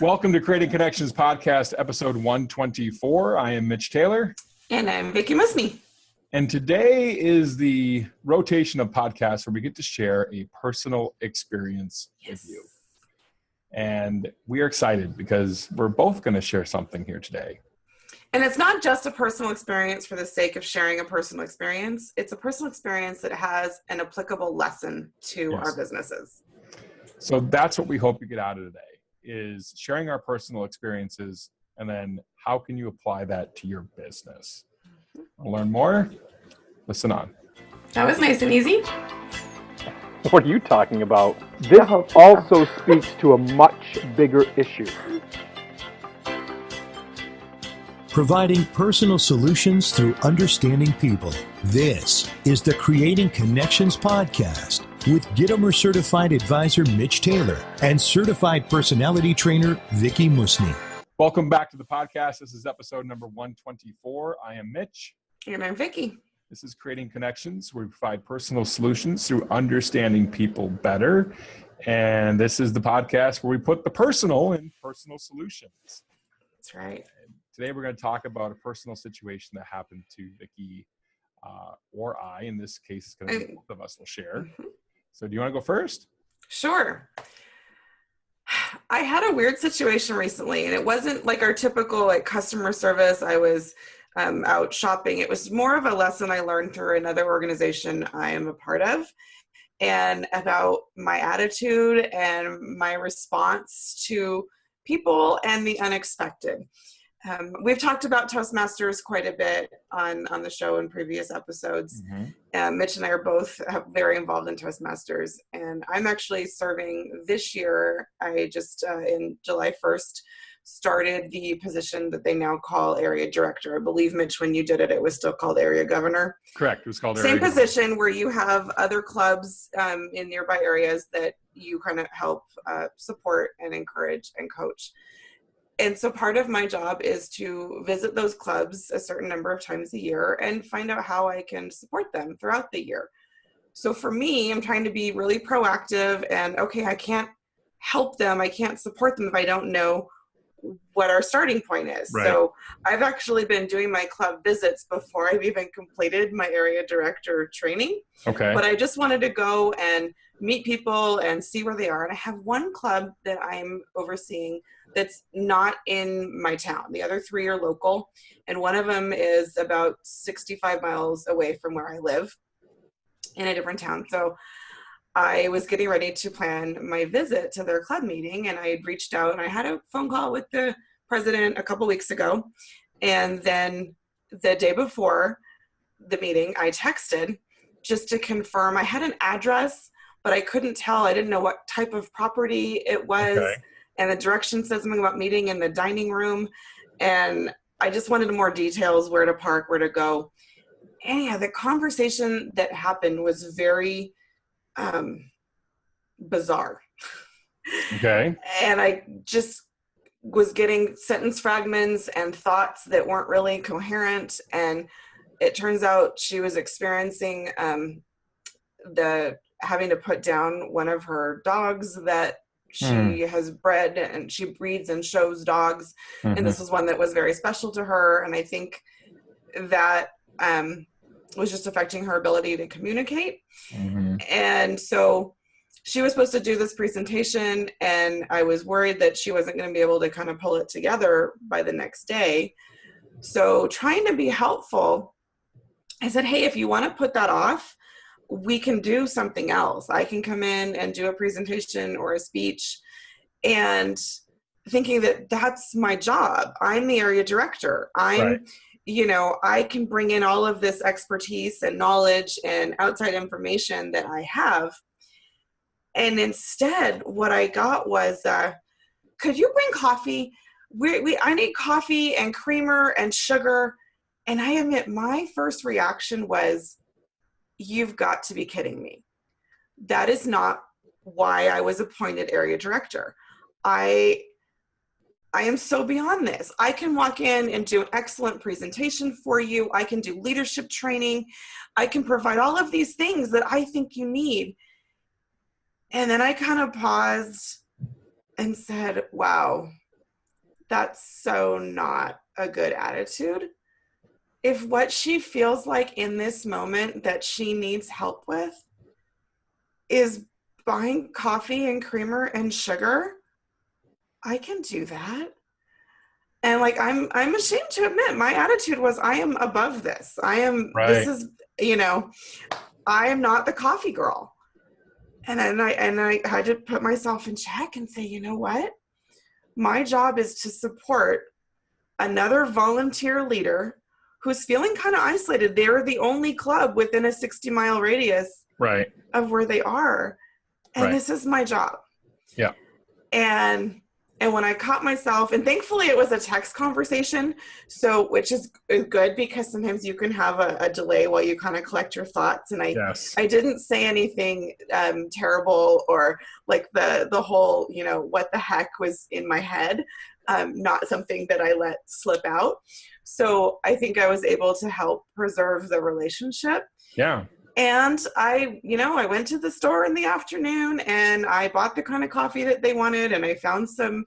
Welcome to Creating Connections Podcast, episode 124. I am Mitch Taylor. And I'm Vickie Musney. And today is the rotation of podcasts where we get to share a personal experience with you. And we are excited because we're both going to share something here today. And it's not just a personal experience for the sake of sharing a personal experience. It's a personal experience that has an applicable lesson to our businesses. So that's what we hope you get out of today, is sharing our personal experiences, and then how can you apply that to your business? Want to learn more? Listen on. That was nice and easy. What are you talking about? This also speaks to a much bigger issue. Providing personal solutions through understanding people. This is the Creating Connections Podcast with Gitomer Certified Advisor Mitch Taylor and Certified Personality Trainer Vickie Musney. Welcome back to the podcast. This is episode number 124. I am Mitch. And I'm Vickie. This is Creating Connections, where we provide personal solutions through understanding people better. And this is the podcast where we put the personal in personal solutions. That's right. Today, we're going to talk about a personal situation that happened to Vickie or I. In this case, it's going to be both of us will share. Mm-hmm. So do you want to go first? Sure. I had a weird situation recently, and it wasn't like our typical customer service. I was out shopping. It was more of a lesson I learned through another organization I am a part of, and about my attitude and my response to people and the unexpected. We've talked about Toastmasters quite a bit on the show in previous episodes. Mm-hmm. Mitch and I are both very involved in Toastmasters, and I'm actually serving this year. I just, in July 1st, started the position that they now call Area Director. I believe, Mitch, when you did it, it was still called Area Governor. Correct. It was called Area Governor. Same position where you have other clubs in nearby areas that you kind of help support and encourage and coach. And so part of my job is to visit those clubs a certain number of times a year and find out how I can support them throughout the year. So for me, I'm trying to be really proactive and, okay, I can't help them. I can't support them if I don't know what our starting point is. Right. So I've actually been doing my club visits before I've even completed my area director training. Okay. But I just wanted to go and meet people and see where they are. And I have one club that I'm overseeing that's not in my town. The other three are local, and one of them is about 65 miles away from where I live in a different town. So I was getting ready to plan my visit to their club meeting, and I had reached out and I had a phone call with the president a couple weeks ago. And then the day before the meeting, I texted just to confirm. I had an address, but I couldn't tell. I didn't know what type of property it was. Okay. And the direction said something about meeting in the dining room. And I just wanted more details, where to park, where to go. And yeah, the conversation that happened was very bizarre. Okay. And I just was getting sentence fragments and thoughts that weren't really coherent. And it turns out she was experiencing having to put down one of her dogs that she has bred, and she breeds and shows dogs. Mm-hmm. And this was one that was very special to her. And I think that was just affecting her ability to communicate. Mm-hmm. And so she was supposed to do this presentation, and I was worried that she wasn't going to be able to kind of pull it together by the next day. So trying to be helpful, I said, hey, if you want to put that off, we can do something else. I can come in and do a presentation or a speech, and thinking that that's my job. I'm the area director. I can bring in all of this expertise and knowledge and outside information that I have. And instead, what I got was, could you bring coffee? I need coffee and creamer and sugar. And I admit my first reaction was, you've got to be kidding me. That is not why I was appointed area director. I am so beyond this. I can walk in and do an excellent presentation for you. I can do leadership training. I can provide all of these things that I think you need. And then I kind of paused and said, wow, that's so not a good attitude. If what she feels like in this moment that she needs help with is buying coffee and creamer and sugar, I can do that. And like, I'm ashamed to admit my attitude was, I am above this. This is, I am not the coffee girl. And I had to put myself in check and say, you know what? My job is to support another volunteer leader who's feeling kind of isolated. They're the only club within a 60-mile radius of where they are. And this is my job. Yeah. And when I caught myself, and thankfully it was a text conversation, so which is good because sometimes you can have a delay while you kind of collect your thoughts. And I didn't say anything terrible or like the whole, what the heck was in my head, not something that I let slip out. So I think I was able to help preserve the relationship. Yeah. And I went to the store in the afternoon and I bought the kind of coffee that they wanted. And I found some,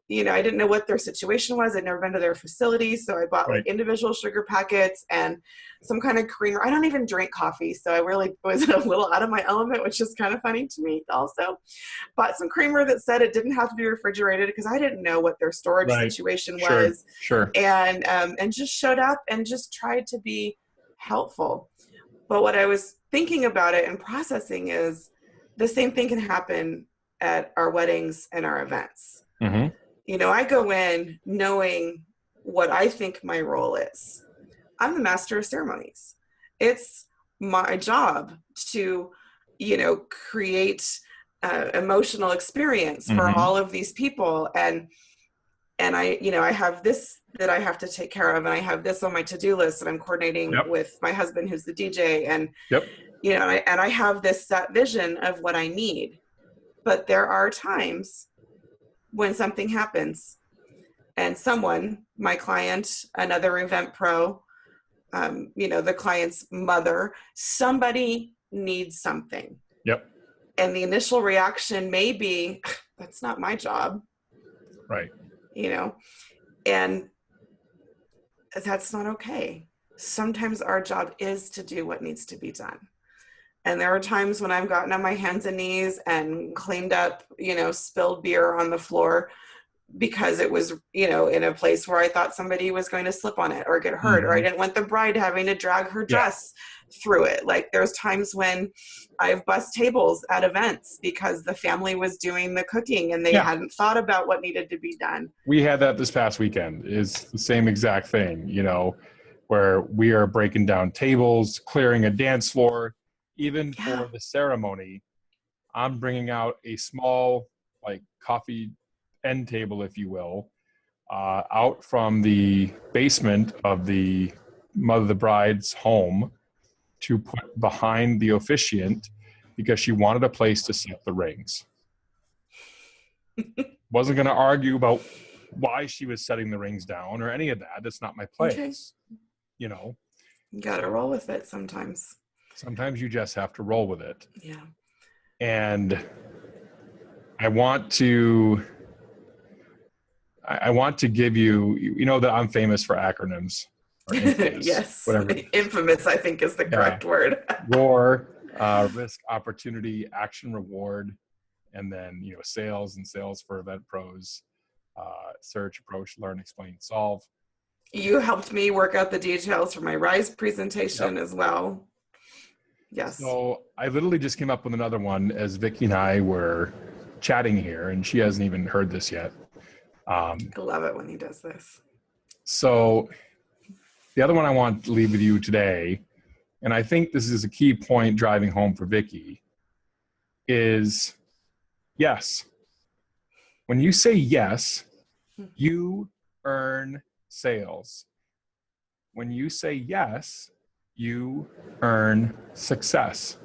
I didn't know what their situation was. I'd never been to their facility. So I bought like individual sugar packets and some kind of creamer. I don't even drink coffee. So I really was a little out of my element, which is kind of funny to me also. Bought some creamer that said it didn't have to be refrigerated because I didn't know what their storage situation was. Sure. And just showed up and just tried to be helpful. But what I was thinking about it and processing is the same thing can happen at our weddings and our events. Mm-hmm. I go in knowing what I think my role is. I'm the master of ceremonies. It's my job to, create emotional experience for all of these people. And I have this that I have to take care of, and I have this on my to-do list, and I'm coordinating with my husband, who's the DJ, and and I have this set vision of what I need. But there are times when something happens, and someone, my client, another event pro, the client's mother, somebody needs something. Yep. And the initial reaction may be, "That's not my job." Right. And that's not okay. Sometimes our job is to do what needs to be done. And there are times when I've gotten on my hands and knees and cleaned up, spilled beer on the floor because it was, in a place where I thought somebody was going to slip on it or get hurt, or I didn't want the bride having to drag her dress through it. Like there's times when I've bussed tables at events because the family was doing the cooking and they hadn't thought about what needed to be done. We had that this past weekend. Is the same exact thing, where we are breaking down tables, clearing a dance floor, even for the ceremony. I'm bringing out a small, like coffee end table, if you will, out from the basement of the mother of the bride's home to put behind the officiant because she wanted a place to set the rings. Wasn't going to argue about why she was setting the rings down or any of that. That's not my place. Okay. You got to roll with it sometimes. Sometimes you just have to roll with it. Yeah. And I want to give you, that I'm famous for acronyms. Or infamous, yes. Whatever. Infamous, I think, is the correct word. ROAR, risk, opportunity, action, reward, and then, sales and sales for event pros, search, approach, learn, explain, solve. You helped me work out the details for my RISE presentation as well. Yes. So I literally just came up with another one as Vickie and I were chatting here, and she hasn't even heard this yet. I love it when he does this. So the other one I want to leave with you today, and I think this is a key point driving home for Vickie, is yes. When you say yes, you earn sales. When you say yes, you earn success.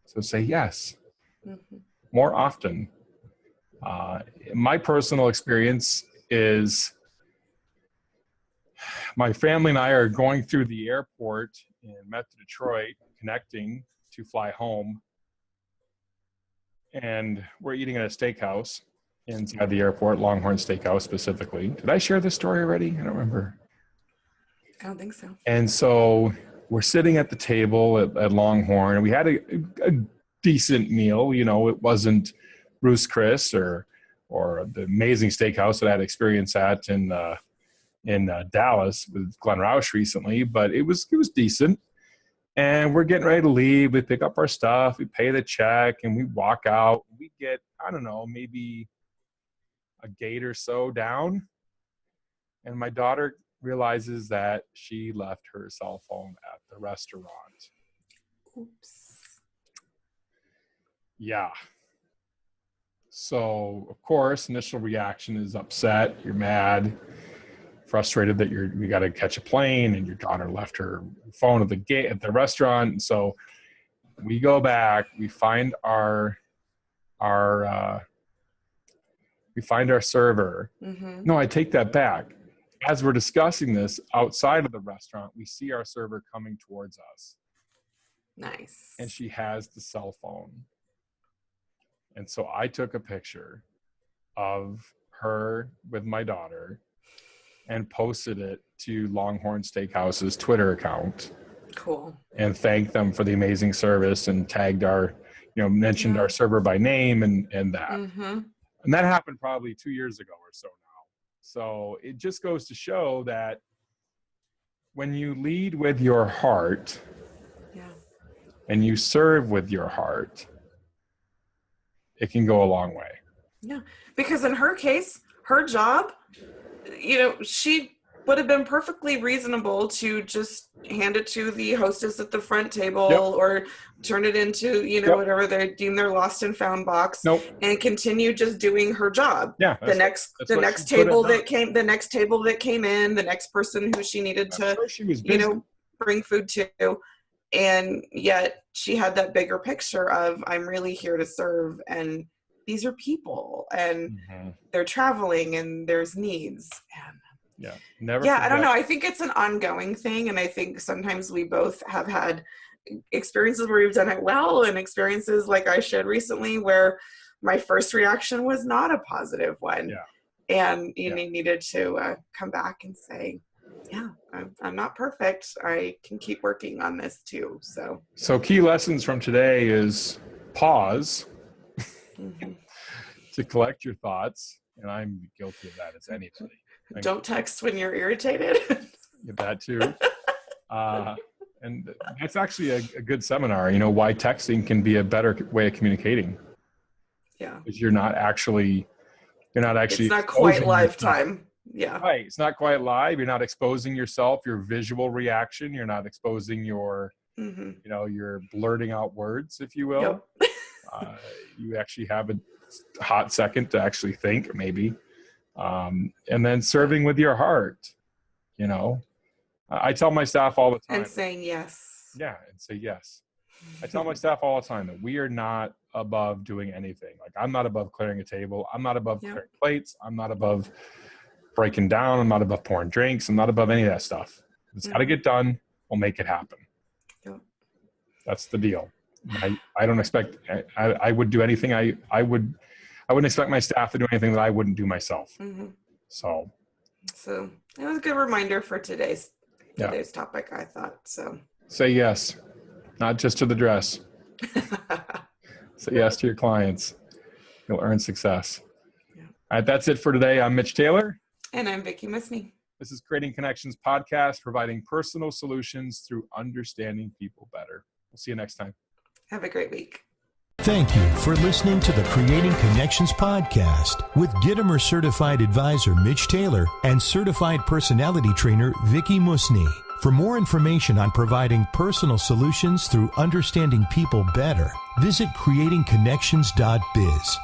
So say yes more often. My personal experience is my family and I are going through the airport in Metro Detroit, connecting to fly home. And we're eating at a steakhouse. inside the airport, Longhorn Steakhouse specifically. Did I share this story already? I don't remember. I don't think so. And so we're sitting at the table at Longhorn, and we had a decent meal. You know, it wasn't Ruth's Chris or the amazing steakhouse that I had experience at in Dallas with Glenn Roush recently, but it was decent. And we're getting ready to leave. We pick up our stuff, we pay the check, and we walk out. We get, I don't know, maybe a gate or so down. And my daughter realizes that she left her cell phone at the restaurant. Oops. Yeah. So, of course, initial reaction is upset. You're mad, frustrated that you got to catch a plane, and your daughter left her phone at the gate at the restaurant. And so we go back. We find our server. Mm-hmm. No, I take that back. As we're discussing this outside of the restaurant, we see our server coming towards us. Nice. And she has the cell phone. And so I took a picture of her with my daughter and posted it to Longhorn Steakhouse's Twitter account. Cool. And thanked them for the amazing service and tagged mentioned our server by name and that. Mm-hmm. And that happened probably 2 years ago or so now. So it just goes to show that when you lead with your heart and you serve with your heart, it can go a long way. Yeah, because in her case, her job, she would have been perfectly reasonable to just hand it to the hostess at the front table or turn it into, whatever they deem their lost and found box and continue just doing her job. Yeah. The next table that came in, the next person who she needed to, she was busy. Bring food to. And yet she had that bigger picture of, I'm really here to serve, and these are people, and they're traveling, and there's needs. And I don't know. I think it's an ongoing thing, and I think sometimes we both have had experiences where we've done it well, and experiences like I shared recently where my first reaction was not a positive one. Yeah. And you needed to come back and say, I'm not perfect. I can keep working on this too. So key lessons from today is pause to collect your thoughts. And I'm guilty of that as anybody. Don't text when you're irritated. That too. And that's actually a good seminar, why texting can be a better way of communicating. Yeah. Because you're not actually it's not quite live time. Yeah. Right. It's not quite live. You're not exposing yourself, your visual reaction. You're not exposing your, your blurting out words, if you will. Yep. You actually have a hot second to actually think, maybe. And then serving with your heart, I tell my staff all the time. And saying yes. Yeah. And say yes. I tell my staff all the time that we are not above doing anything. Like, I'm not above clearing a table. I'm not above clearing plates. I'm not above breaking down. I'm not above pouring drinks. I'm not above any of that stuff. It's got to get done. We'll make it happen. Yep. That's the deal. I don't expect, I would do anything. I wouldn't expect my staff to do anything that I wouldn't do myself. Mm-hmm. So it was a good reminder for today's topic, I thought. So say yes, not just to the dress. Say yes to your clients. You'll earn success. Yeah. All right. That's it for today. I'm Mitch Taylor. And I'm Vickie Musney. This is Creating Connections podcast, providing personal solutions through understanding people better. We'll see you next time. Have a great week. Thank you for listening to the Creating Connections podcast with Gittimer Certified Advisor Mitch Taylor and Certified Personality Trainer Vickie Musney. For more information on providing personal solutions through understanding people better, visit creatingconnections.biz.